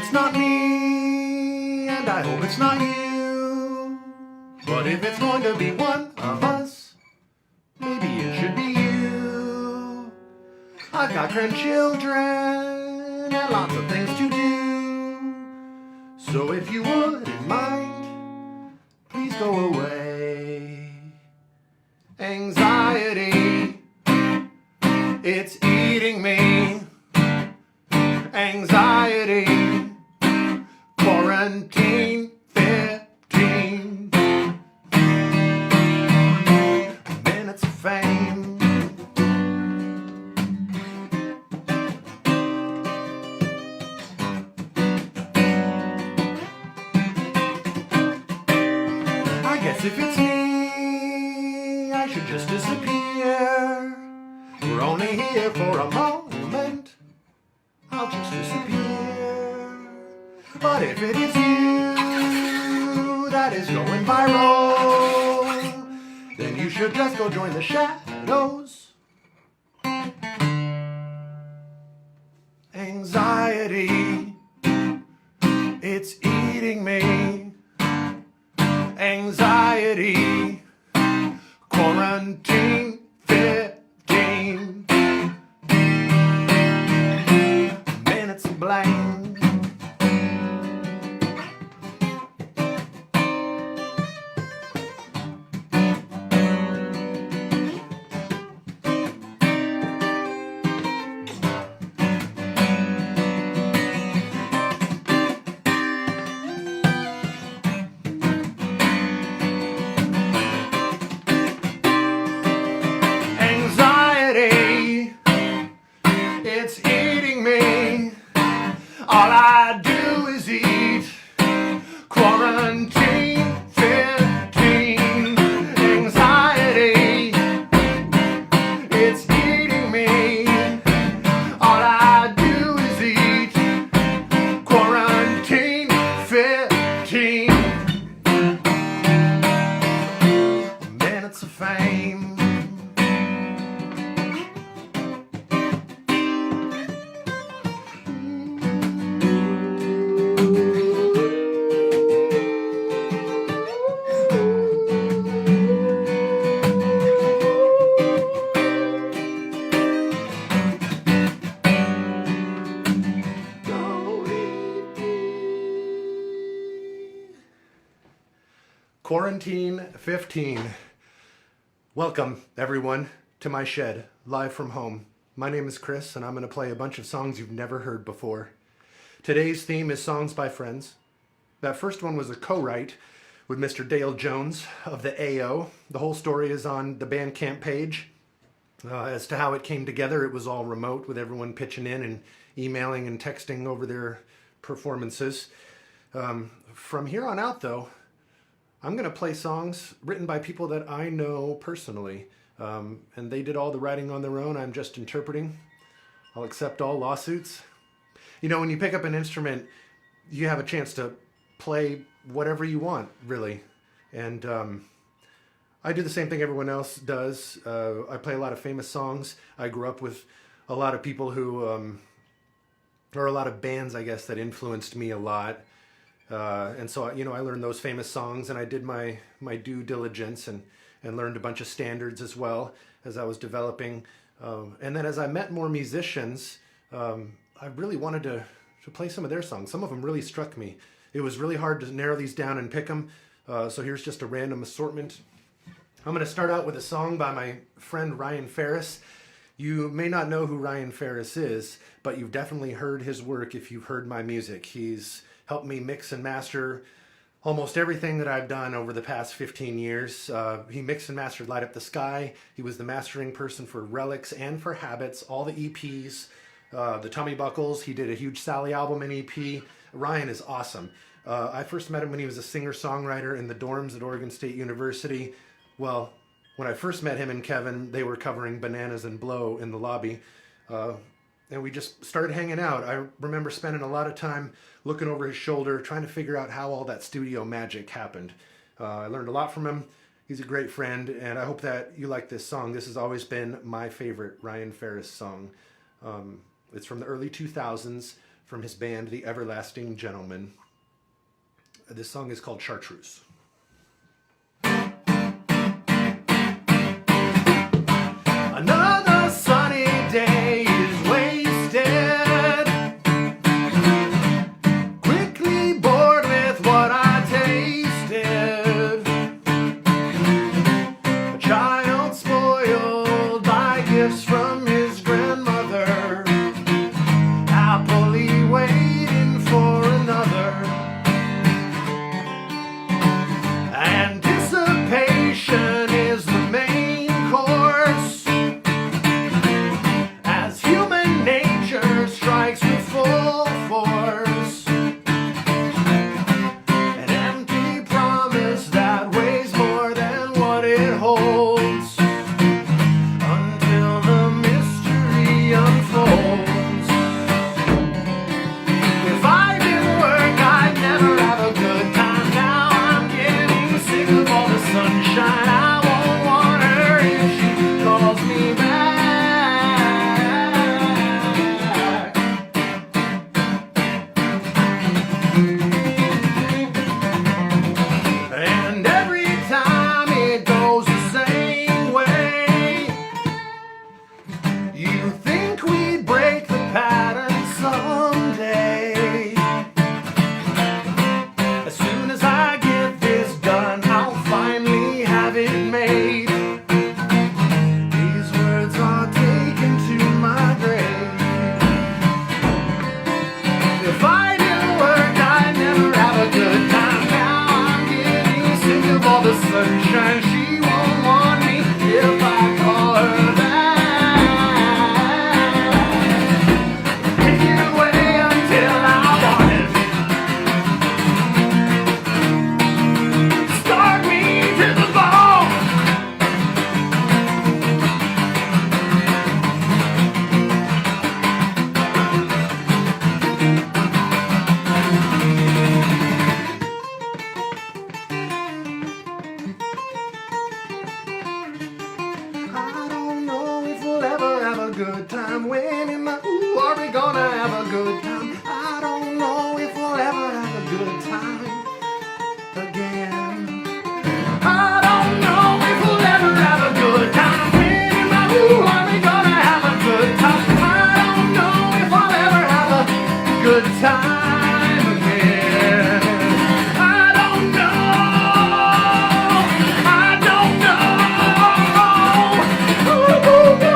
It's not me, and I hope it's not you. But if it's going to be one of us, maybe it should be you. I've got grandchildren and lots of things to do. So if you wouldn't mind, please go away. Anxiety, it's eating me. Anxiety, quarantine 15 minutes of fame. I guess if it's me, I should just disappear. We're only here for a moment. I'll just disappear. But if it is you that is going viral, then you should just go join the shadows. Anxiety, it's eating me. Anxiety, quarantine 15 minutes of blank. It's eating me. All I do is eat. Quarantine 15. Anxiety, it's eating me. All I do is eat. Quarantine 15 minutes of fame. Quarantine 15. Welcome, everyone, to my shed, live from home. My name is Chris, and I'm going to play a bunch of songs you've never heard before. Today's theme is songs by friends. That first one was a co-write with Mr. Dale Jones of the AO. The whole story is on the Bandcamp page. As to how it came together, it was all remote with everyone pitching in and emailing and texting over their performances. From here on out, though, I'm going to play songs written by people that I know personally. And they did all the writing on their own. I'm just interpreting. I'll accept all lawsuits. You know, when you pick up an instrument, you have a chance to play whatever you want, really. And I do the same thing everyone else does. I play a lot of famous songs. I grew up with a lot of people who, or a lot of bands, I guess, that influenced me a lot. And so, you know, I learned those famous songs, and I did my due diligence and and learned a bunch of standards as well as I was developing. And then as I met more musicians, I really wanted to play some of their songs. Some of them really struck me. It was really hard to narrow these down and pick them. So here's just a random assortment. I'm going to start out with a song by my friend Ryan Ferris. You may not know who Ryan Ferris is, but you've definitely heard his work if you've heard my music. He's helped me mix and master almost everything that I've done over the past 15 years. He mixed and mastered Light Up the Sky. He was the mastering person for Relics and for Habits, all the EPs, the Tummy Buckles. He did a huge Sally album and EP. Ryan is awesome. I first met him when he was a singer-songwriter in the dorms at Oregon State University. Well, when I first met him and Kevin, they were covering Bananas and Blow in the lobby. And we just started hanging out. I remember spending a lot of time looking over his shoulder, trying to figure out how all that studio magic happened. I learned a lot from him. He's a great friend, and I hope that you like this song. This has always been my favorite Ryan Ferris song. It's from the early 2000s, from his band, The Everlasting Gentlemen. This song is called Chartreuse. Another sunny day is wasted, quickly bored with what I tasted. A child spoiled by gifts from his grandmother, happily waiting for another. Anticipation is the main course, as human nature strikes with full force. An empty promise that weighs more than what it holds, until the mystery unfolds. If I didn't work, I'd never have a good time. Now I'm getting sick of all the sunshine. I won't want her if she calls me back. And every time it goes the same way. You think we'd break the pattern someday. As soon as I get this done, I'll finally have it made. These words are taken to my grave. If I didn't work, I'd never have a good time. Now I'm getting sick of all the sunshine. She won't want me if I call her back. Take it away until I want it. Start me to the bone. I don't know if we'll ever have a good time. When in the ooh are we gonna have a good time? I don't know if we'll ever have a good time again. I don't know if we'll ever have a good time. When in the ooh are we gonna have a good time? I don't know if I'll ever have a good time again. I don't know. I don't know. Ooh, ooh, ooh.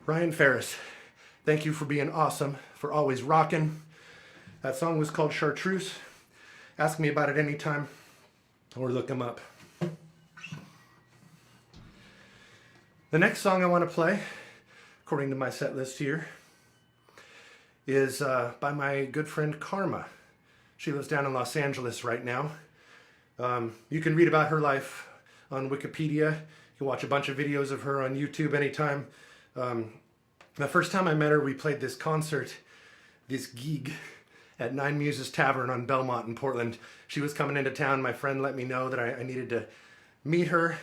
Ryan Ferris, thank you for being awesome, for always rocking. That song was called Chartreuse. Ask me about it anytime, or look him up. The next song I want to play, according to my set list here, is by my good friend Karma. She lives down in Los Angeles right now. You can read about her life on Wikipedia. You can watch a bunch of videos of her on YouTube anytime. The first time I met her, we played this gig at Nine Muses Tavern on Belmont in Portland. She was coming into town. My friend let me know that I needed to meet her,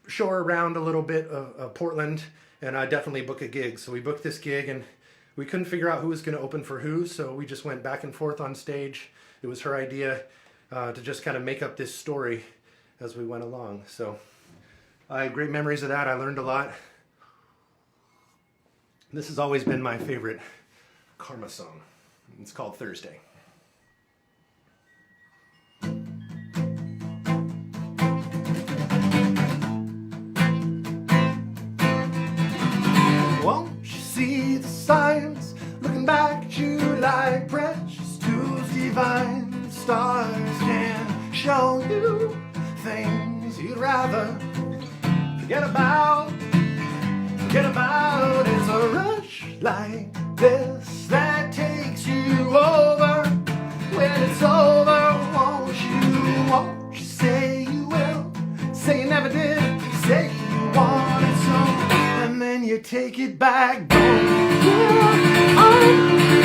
show her around a little bit of Portland, and definitely book a gig. So we booked this gig, and we couldn't figure out who was going to open for who, so we just went back and forth on stage. It was her idea to just kind of make up this story as we went along. So I had great memories of that. I learned a lot. This has always been my favorite Karma song. It's called Thursday. Won't you see the signs looking back at you like precious tools divine? The stars can show you things you'd rather forget about. It's a rush like this that takes you over. When it's over, won't you say you will? Say you never did, say you wanted so, and then you take it back. Don't give on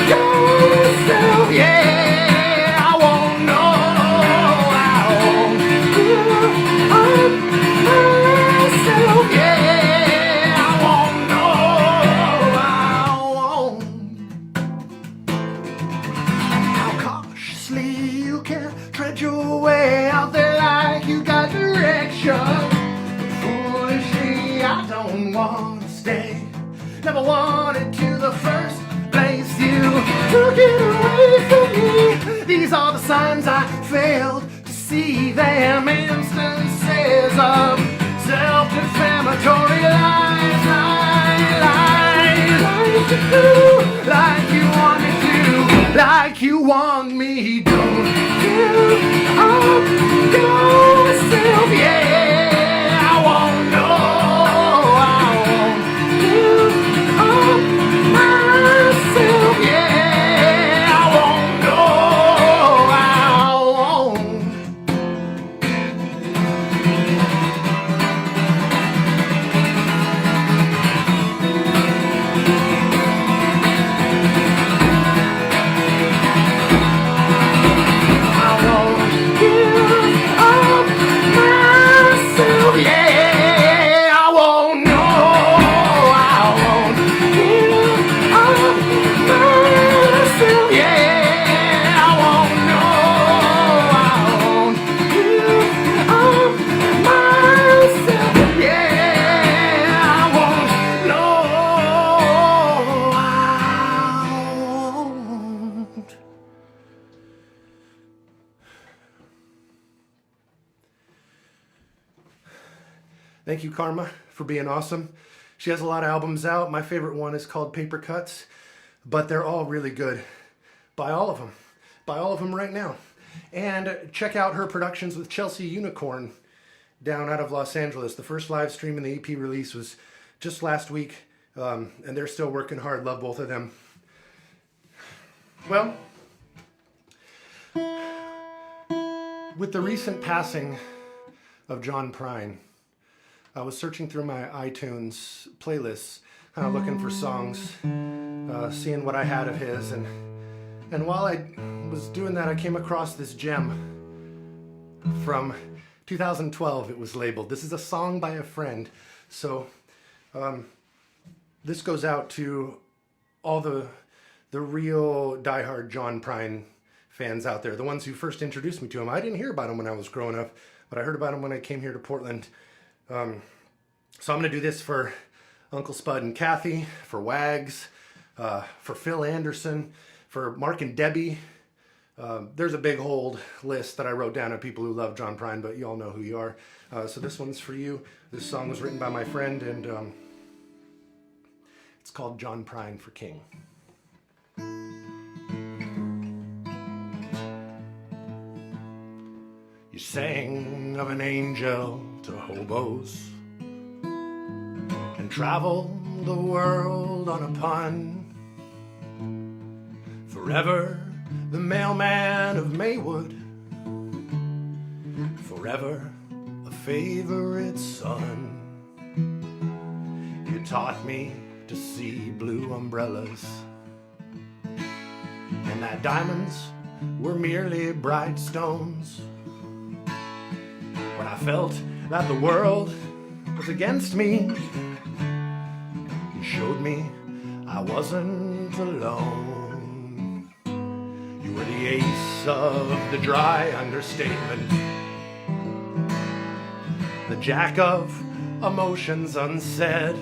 yourself, yeah. I won't know, I won't give on myself, yeah. Your way out there like you got direction. Foolishly, I don't want to stay. Never wanted to the first place. You took it away from me. These are the signs I failed to see them. Instances of self-defamatory lies, lies to do like you want me to, like you want me. Don't give up yourself, yeah. I won't know, I won't give up myself, yeah. I won't know, I won't. Thank you, Karma, for being awesome. She has a lot of albums out. My favorite one is called Paper Cuts, but they're all really good. Buy all of them. Buy all of them right now. And check out her productions with Chelsea Unicorn down out of Los Angeles. The first live stream and the EP release was just last week, and they're still working hard. Love both of them. Well, with the recent passing of John Prine, I was searching through my iTunes playlists, kind of looking for songs, seeing what I had of his, and while I was doing that, I came across this gem from 2012. It was labeled. This is a song by a friend. So this goes out to all the real diehard John Prine fans out there, the ones who first introduced me to him. I didn't hear about him when I was growing up, but I heard about him when I came here to Portland. So I'm going to do this for Uncle Spud and Kathy, for Wags, for Phil Anderson, for Mark and Debbie. There's a big old list that I wrote down of people who love John Prine, but you all know who you are. So this one's for you. This song was written by my friend, and it's called John Prine for King. You sang of an angel to hobos and traveled the world on a pun. Forever the mailman of Maywood, forever a favorite son. You taught me to see blue umbrellas and that diamonds were merely bright stones. When I felt that the world was against me, showed me I wasn't alone. You were the ace of the dry understatement, the jack of emotions unsaid.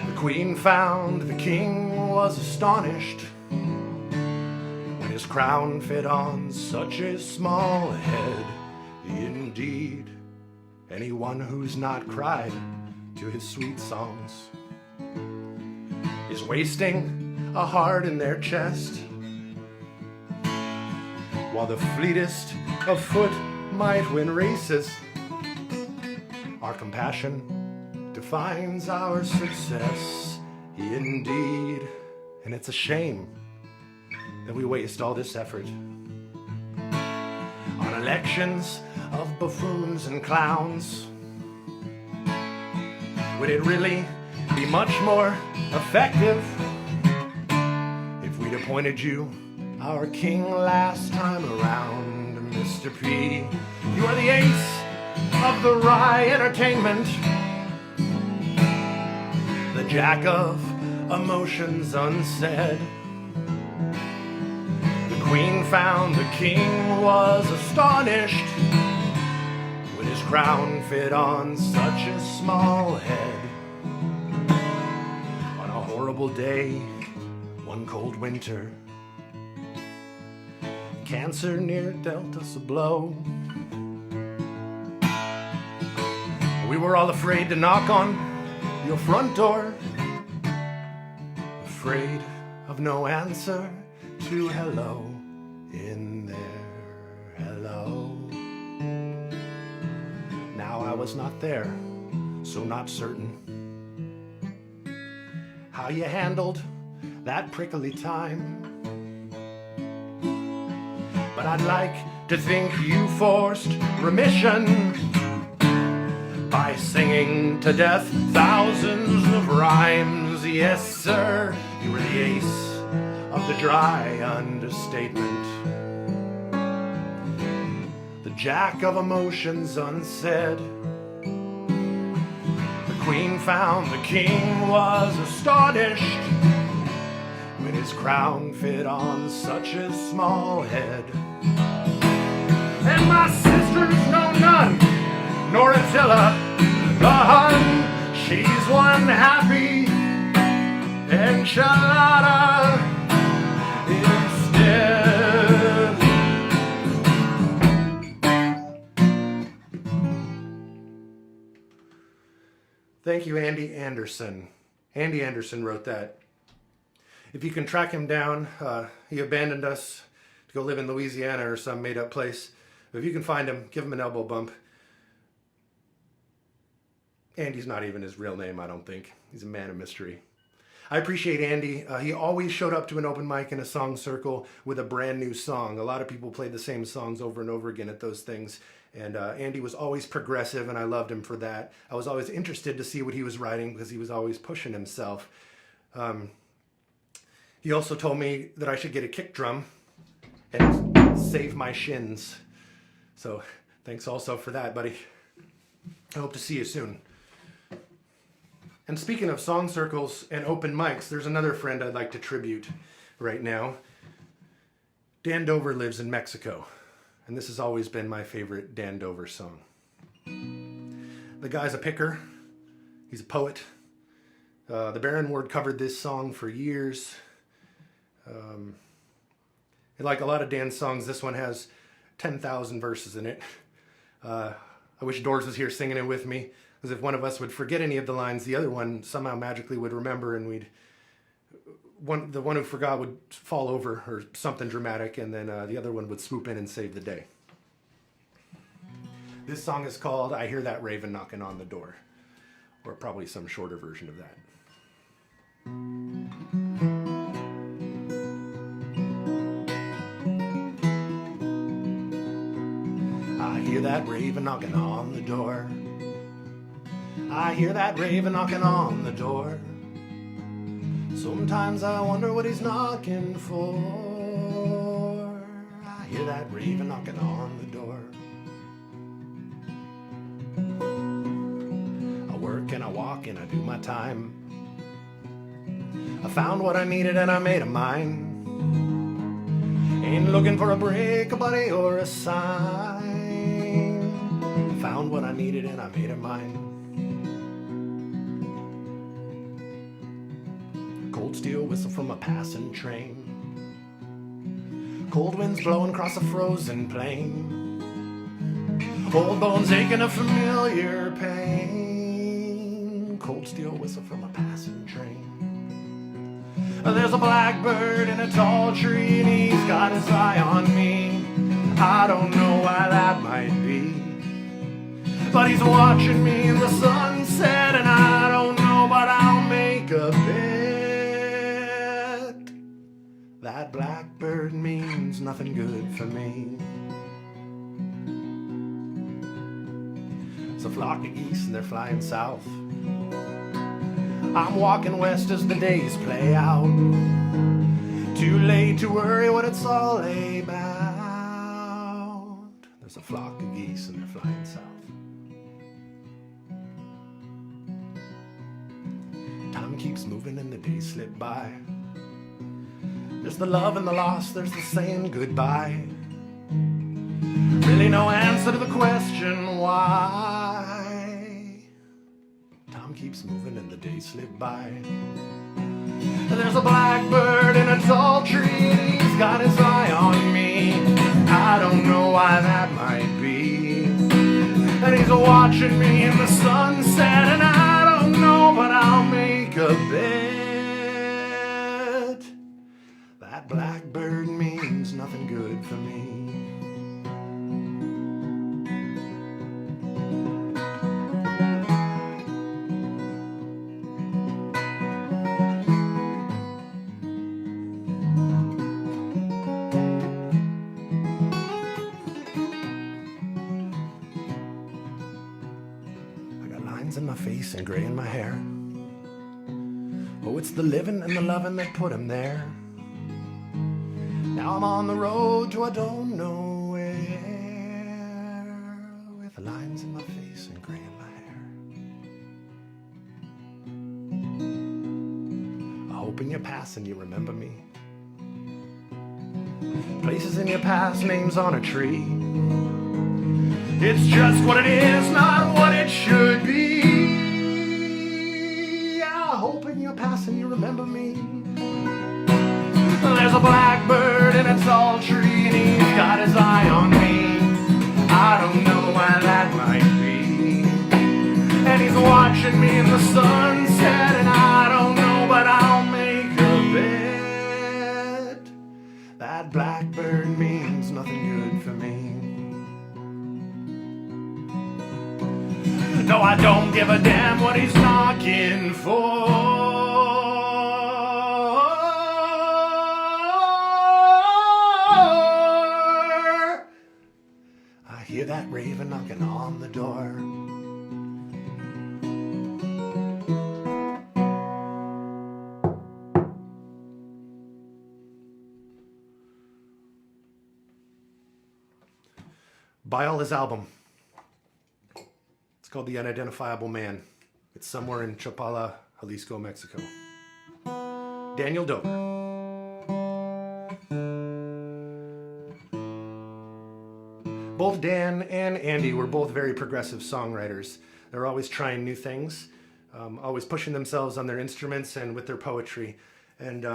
The queen found the king was astonished when his crown fit on such a small head. Indeed, anyone who's not cried to his sweet songs is wasting a heart in their chest, while the fleetest of foot might win races. Our compassion defines our success, indeed, and it's a shame that we waste all this effort on elections of buffoons and clowns. Would it really be much more effective if we'd appointed you our king last time around, Mr. P? You are the ace of the wry entertainment, the jack of emotions unsaid. The queen found the king was astonished when his crown fit on such a small head. On a horrible day, one cold winter, cancer near dealt us a blow. We were all afraid to knock on your front door, afraid of no answer to hello in there, hello. Now I was not there, so not certain how you handled that prickly time. But I'd like to think you forced remission by singing to death thousands of rhymes. Yes, sir, you were the ace of the dry understatement, the jack of emotions unsaid. The queen found the king was astonished when his crown fit on such a small head. And my sisters know none, nor Attila the Hun. She's one happy enchilada instead. Thank you, Andy Anderson. Andy Anderson wrote that. If you can track him down, he abandoned us to go live in Louisiana or some made-up place. But if you can find him, give him an elbow bump. Andy's not even his real name, I don't think. He's a man of mystery. I appreciate Andy. He always showed up to an open mic in a song circle with a brand new song. A lot of people played the same songs over and over again at those things. And Andy was always progressive, and I loved him for that. I was always interested to see what he was writing because he was always pushing himself. He also told me that I should get a kick drum and save my shins. So thanks also for that, buddy. I hope to see you soon. And speaking of song circles and open mics, there's another friend I'd like to tribute right now. Dan Dover lives in Mexico, and this has always been my favorite Dan Dover song. The guy's a picker. He's a poet. The Baron Ward covered this song for years. And like a lot of Dan's songs, this one has 10,000 verses in it. I wish Doors was here singing it with me, because if one of us would forget any of the lines, the other one somehow magically would remember, and the one who forgot would fall over or something dramatic, and then the other one would swoop in and save the day. This song is called I Hear That Raven Knocking on the Door, or probably some shorter version of that. I hear that raven knocking on the door. I hear that raven knocking on the door. Sometimes I wonder what he's knocking for. I hear that raven knocking on the door. I work and I walk walking, I do my time. I found what I needed and I made a mine. Ain't looking for a break, a buddy, or a sign. I found what I needed and I made a mine. Cold steel whistle from a passing train. Cold winds blowing across a frozen plain. Old bones aching a familiar pain. Cold steel whistle from a passing train. There's a blackbird in a tall tree and he's got his eye on me. I don't know why that might be, but he's watching me in the sunset, and I don't know, but I'll make a bet. That blackbird means nothing good for me. It's a flock of geese and they're flying south. I'm walking west as the days play out. Too late to worry what it's all about. There's a flock of geese and they're flying south. Time keeps moving and the days slip by. There's the love and the loss, there's the saying goodbye. Really no answer to the question why. Time keeps moving and the days slip by. There's a blackbird in a tall tree and he's got his eye on me. I don't know why that might be, and he's watching me in the sunset, and I don't know, but I'll make a bet. That blackbird means nothing good for me. In my face and gray in my hair. Oh, it's the living and the loving that put him there. Now I'm on the road to I don't know where, with lines in my face and gray in my hair. I hope in your passing you remember me. Places in your past, names on a tree. It's just what it is, not what it should be. I hope in your passing you remember me. There's a blackbird in a tall tree and he's got his eye on me. I don't know why that might be, and he's watching me in the sunset, and I don't know, but I'll make a bet. That blackbird means nothing good for me. No, I don't give a damn what he's knocking for. I hear that raven knocking on the door. Buy all his album. It's called The Unidentifiable Man. It's somewhere in Chapala, Jalisco, Mexico. Daniel Dover. Both Dan and Andy were both very progressive songwriters. They're always trying new things, always pushing themselves on their instruments and with their poetry. And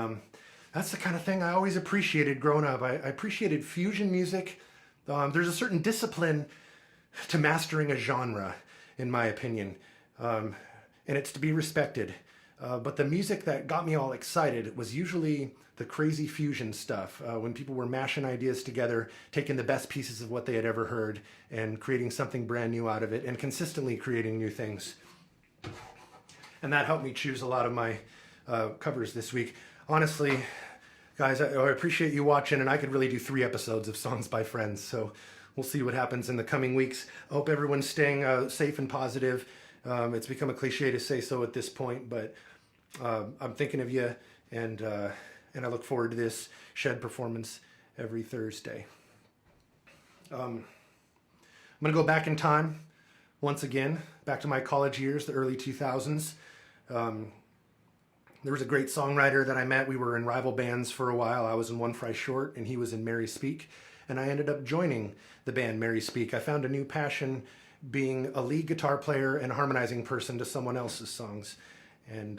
that's the kind of thing I always appreciated growing up. I appreciated fusion music. There's a certain discipline to mastering a genre, in my opinion, and it's to be respected. But the music that got me all excited was usually the crazy fusion stuff, when people were mashing ideas together, taking the best pieces of what they had ever heard and creating something brand new out of it, and consistently creating new things. And that helped me choose a lot of my covers this week. Honestly, guys, I appreciate you watching, and I could really do 3 episodes of songs by friends, so we'll see what happens in the coming weeks. I hope everyone's staying safe and positive. It's become a cliche to say so at this point, but I'm thinking of you, and I look forward to this Shed performance every Thursday. I'm going to go back in time. once again, back to my college years, the early 2000s. There was a great songwriter that I met. We were in rival bands for a while. I was in One Fry Short and he was in Mary Speak. And I ended up joining the band Mary Speak. I found a new passion being a lead guitar player and harmonizing person to someone else's songs. And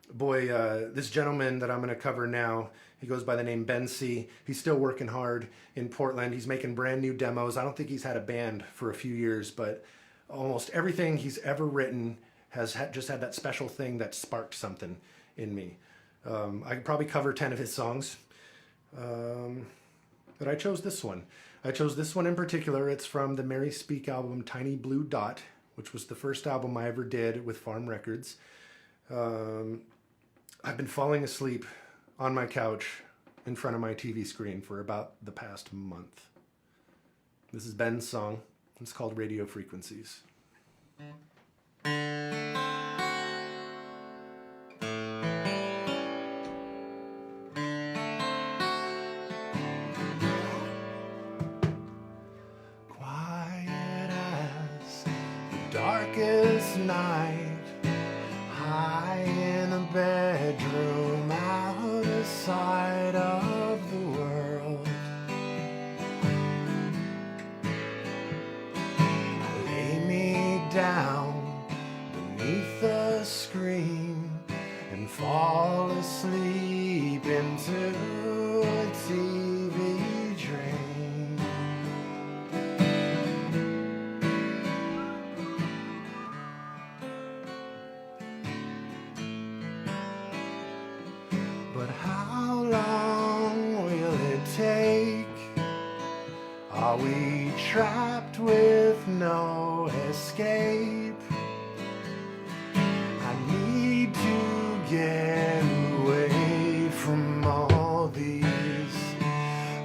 this gentleman that I'm going to cover now, he goes by the name Ben C. He's still working hard in Portland. He's making brand new demos. I don't think he's had a band for a few years, but almost everything he's ever written has just had that special thing that sparked something in me. I could probably cover 10 of his songs, but I chose this one. I chose this one in particular. It's from the Mary Speak album Tiny Blue Dot, which was the first album I ever did with Farm Records. I've been falling asleep on my couch in front of my TV screen for about the past month. This is Ben's song. It's called Radio Frequencies. Quiet as the darkest night, high in a bedroom, out of sight of the world. I lay me down beneath the screen and fall asleep into a TV dream. But how long will it take? Are we trapped with no escape? I need to get away from all these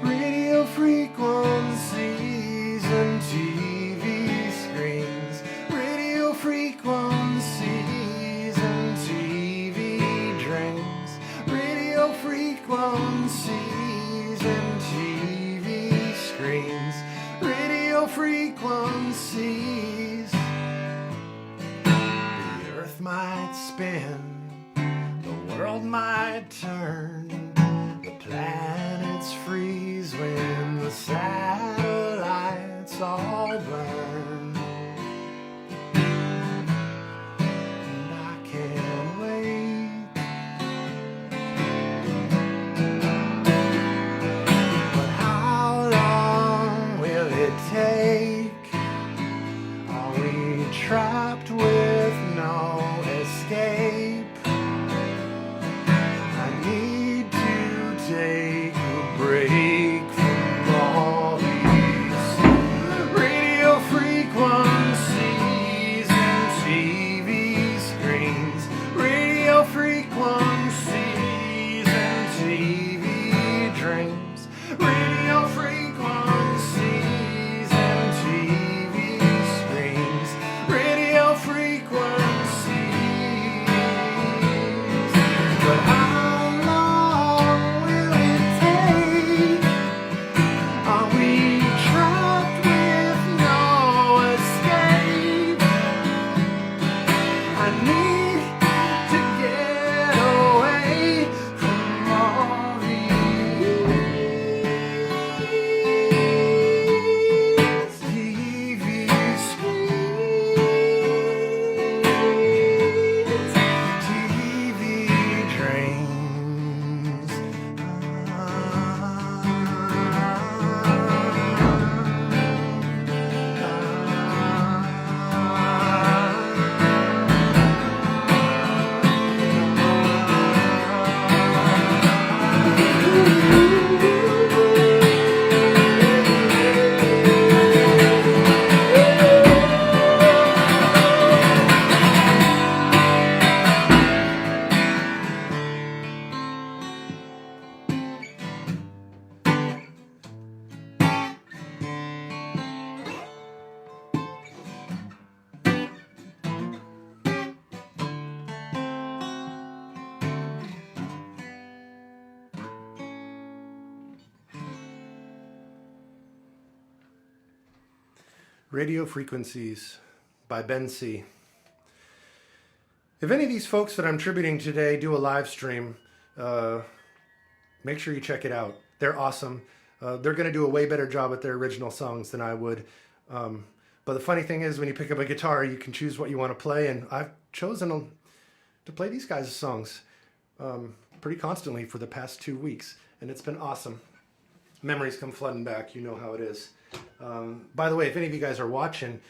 radio frequencies and TV screens. Radio frequencies and TV drinks. Radio frequencies and TV screens. Radio frequencies. The earth might spin, the world might turn, the planets freeze when the satellites all burn. And I can't wait. But how long will it take? Are we trapped with no escape? I need to take a break from all these radio frequencies. Radio Frequencies by Ben C. If any of these folks that I'm tributing today do a live stream, make sure you check it out. They're awesome. They're going to do a way better job at their original songs than I would. But the funny thing is, when you pick up a guitar, you can choose what you want to play, and I've chosen to play these guys' songs pretty constantly for the past 2 weeks, and it's been awesome. Memories come flooding back. You know how it is. By the way, if any of you guys are watching,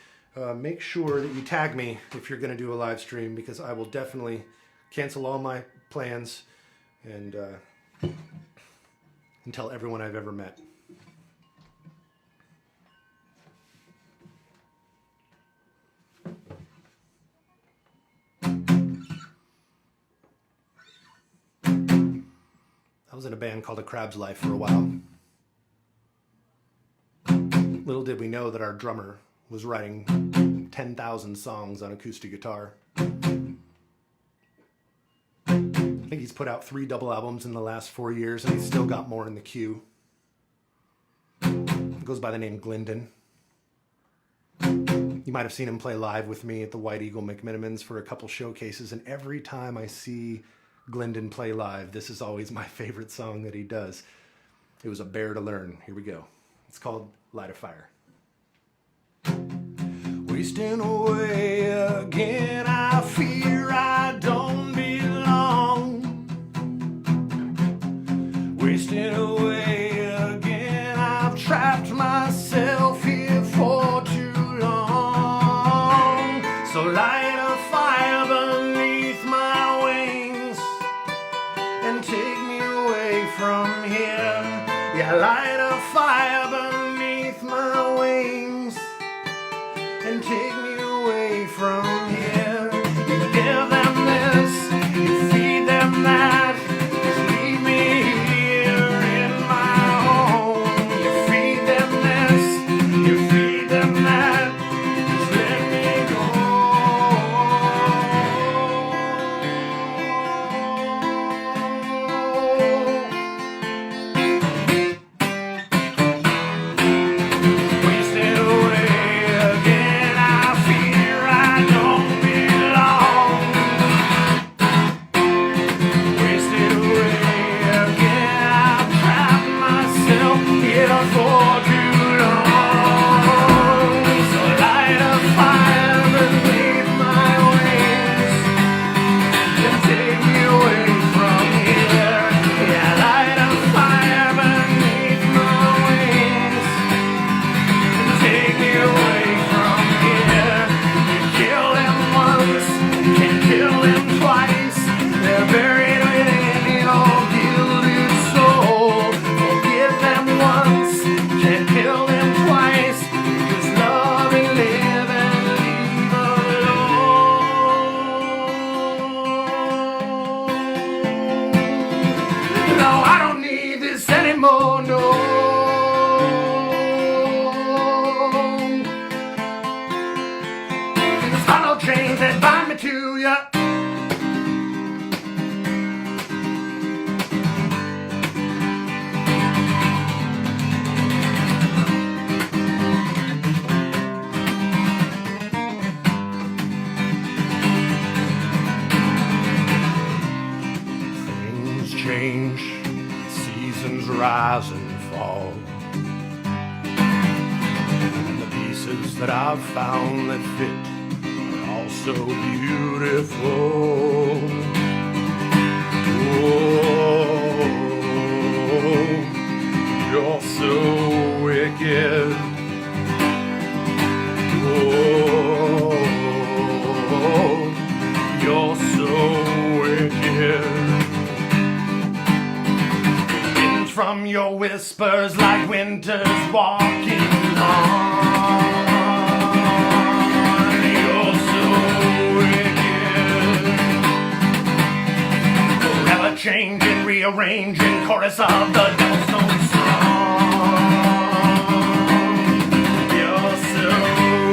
make sure that you tag me if you're going to do a live stream, because I will definitely cancel all my plans and tell everyone I've ever met. I was in a band called A Crab's Life for a while. Little did we know that our drummer was writing 10,000 songs on acoustic guitar. I think he's put out 3 double albums in the last 4 years, and he's still got more in the queue. He goes by the name Glyndon. You might have seen him play live with me at the White Eagle McMinimans for a couple showcases, and every time I see Glyndon play live, this is always my favorite song that he does. It was a bear to learn. Here we go. It's called Light a Fire. Wasting away again, I fear I don't belong. Wasting away again, I've trapped myself here for too long. So light a fire beneath my wings and take me away from here. Yeah, light a fire beneath my wings and take me away from here. You give them this, you feed them that, just leave me here in my home. You feed them this, you feed them that, just let me go. Wasted away again, I fear I don't belong. Wasted away again, I've trapped myself here for too long. So light a fire beneath my wings and take me away from here. Yeah, light a fire beneath my wings and take me away from here. You kill them once, can't kill them twice. They're buried within your gilded soul. Forgive them once, can't kill them twice. Just love and live and leave alone. No, I don't need this anymore, no. There's no chains that bind me to ya. Things change, seasons rise and fall. And the pieces that I've found that fit are all so beautiful. Oh, you're so wicked. Oh, you're so wicked. Wind from your whispers like winter's walking on. You're so wicked. Forever changing, rearranging, chorus of the devil's own song. You're so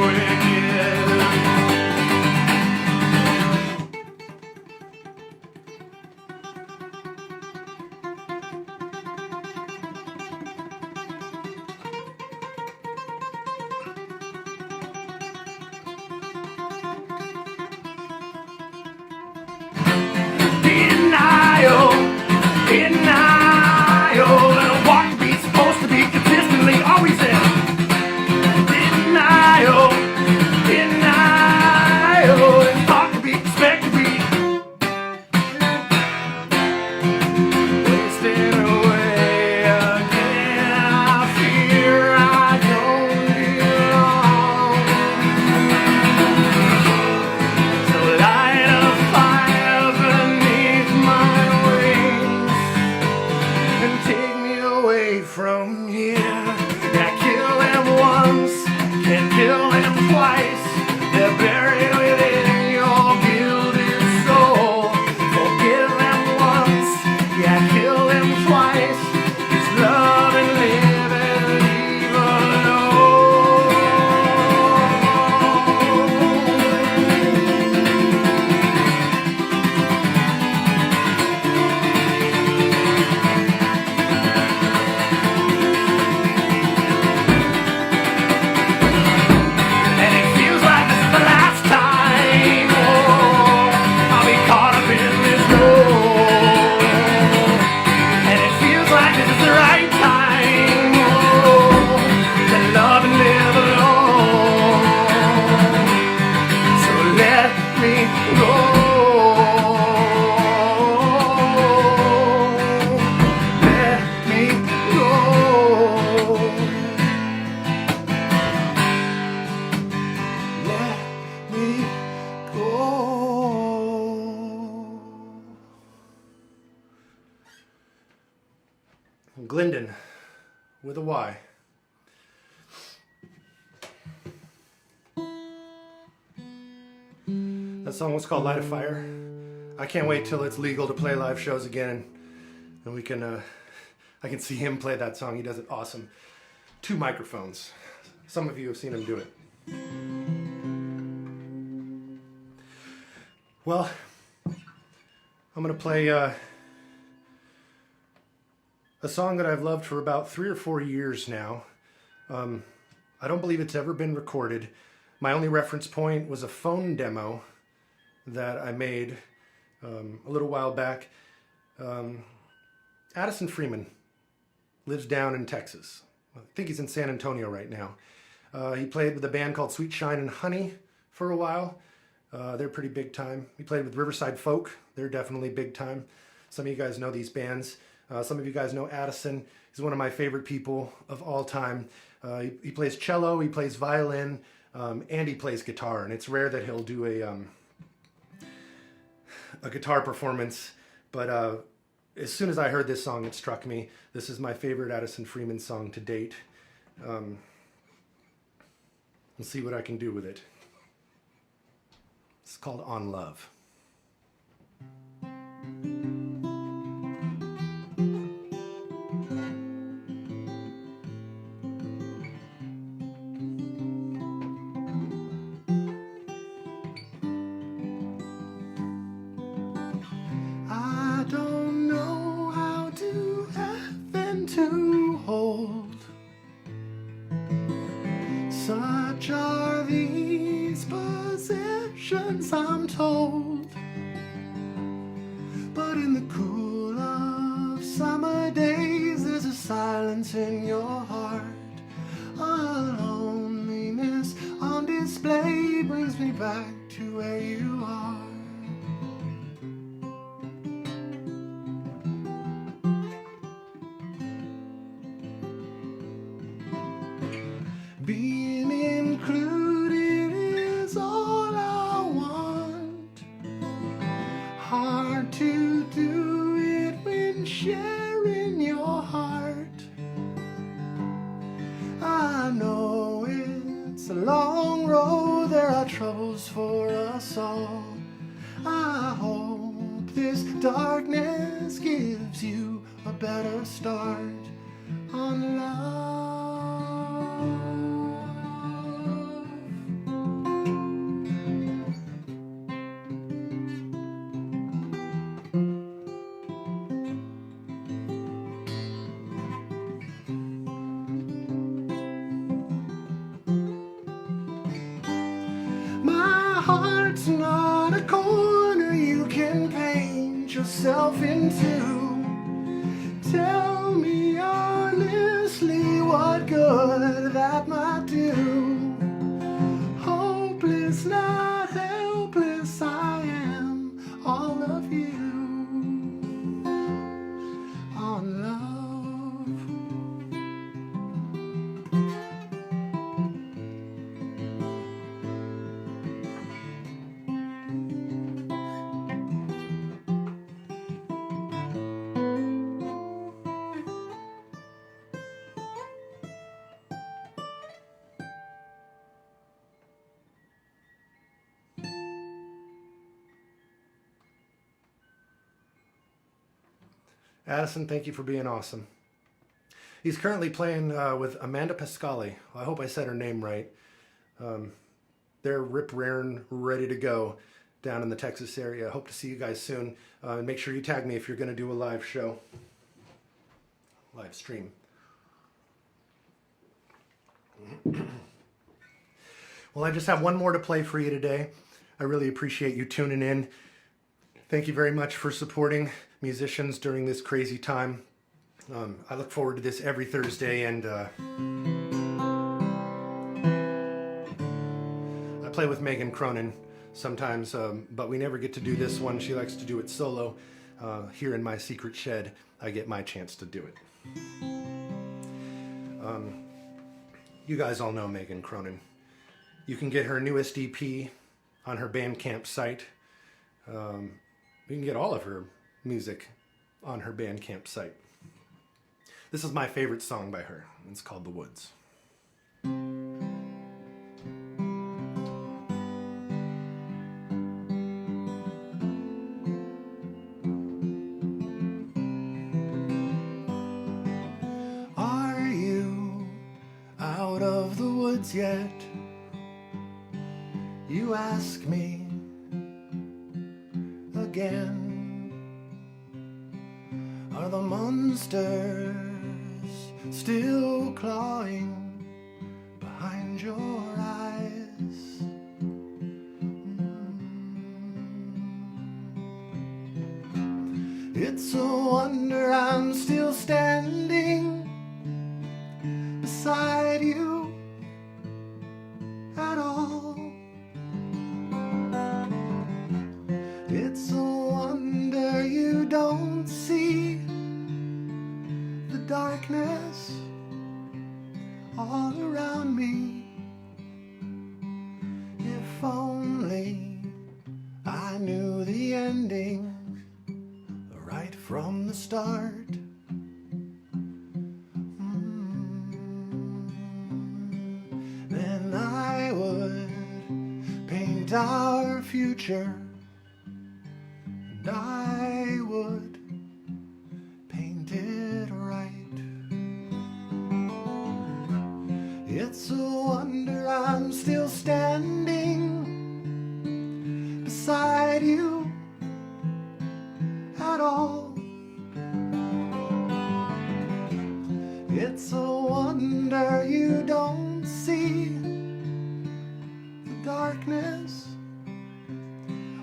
wicked. from here. Yeah, kill them once, can't kill them twice. They're buried within your gilded soul. Forgive them once, yeah, kill them twice. It's love and live and leave Glyndon, with a Y. That song was called Light a Fire. I can't wait till it's legal to play live shows again, and we can, I can see him play that song. He does it awesome. 2 microphones. Some of you have seen him do it. Well, I'm gonna play a song that I've loved for about 3 or 4 years now. I don't believe it's ever been recorded. My only reference point was a phone demo that I made a little while back. Addison Freeman lives down in Texas. I think he's in San Antonio right now. He played with a band called Sweet Shine and Honey for a while. They're pretty big time. He played with Riverside Folk. They're definitely big time. Some of you guys know these bands. Some of you guys know Addison. He's one of my favorite people of all time. He plays cello, he plays violin, and he plays guitar. And it's rare that he'll do a guitar performance. But as soon as I heard this song, it struck me. This is my favorite Addison Freeman song to date. We'll see what I can do with it. It's called On Love. I don't know how to have and to hold. Such are these possessions, I'm told. But in the cool of summer days, there's a silence in your heart. A loneliness on display brings me back to where you are. Being included is all I want. Hard to do it when sharing your heart. I know it's a long road, there are troubles for us all. I hope this darkness gives you a better start on love. My heart's not a corner you can paint yourself into. Tell me honestly what good that might do. Hopeless, not helpless, I am all of you. On love. Addison, thank you for being awesome. He's currently playing with Amanda Pascali. I hope I said her name right. They're rip-raring, ready to go down in the Texas area. Hope to see you guys soon. Make sure you tag me if you're going to do a live show. Live stream. Well, I just have one more to play for you today. I really appreciate you tuning in. Thank you very much for supporting musicians during this crazy time. I look forward to this every Thursday, and I play with Megan Cronin sometimes, but we never get to do this one. She likes to do it solo. Here in my secret shed, I get my chance to do it. You guys all know Megan Cronin. You can get her newest EP on her Bandcamp site. You can get all of her music on her Bandcamp site. This is my favorite song by her. It's called The Woods. Are you out of the woods yet? You ask me again. Are the monsters still clawing behind your eyes? It's a wonder I'm still standing beside you at all. It's a wonder you don't see the darkness all around me. If only I knew the ending right from the start. Then I would paint our future, and I would paint it right. It's a wonder I'm still standing beside you at all. It's a wonder you don't see the darkness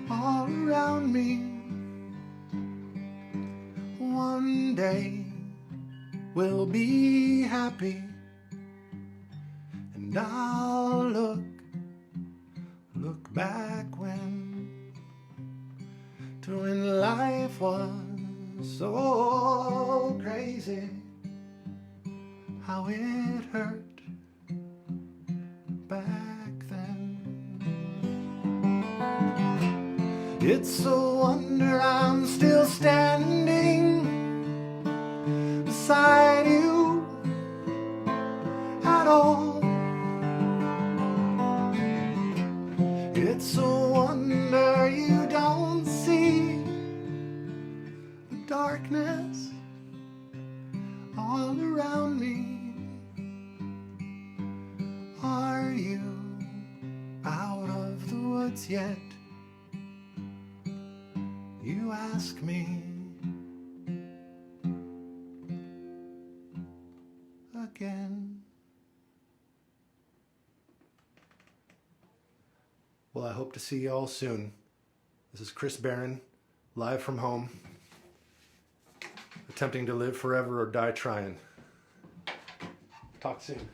all around me. One day we'll be happy, and I'll look back to when life was so crazy, how it hurt back then. It's a wonder I'm still standing beside you at all. It's a wonder you don't see the darkness all around me. Are you out of the woods yet? You ask me again. Well, I hope to see you all soon. This is Chris Barron, live from home, attempting to live forever or die trying. Talk soon.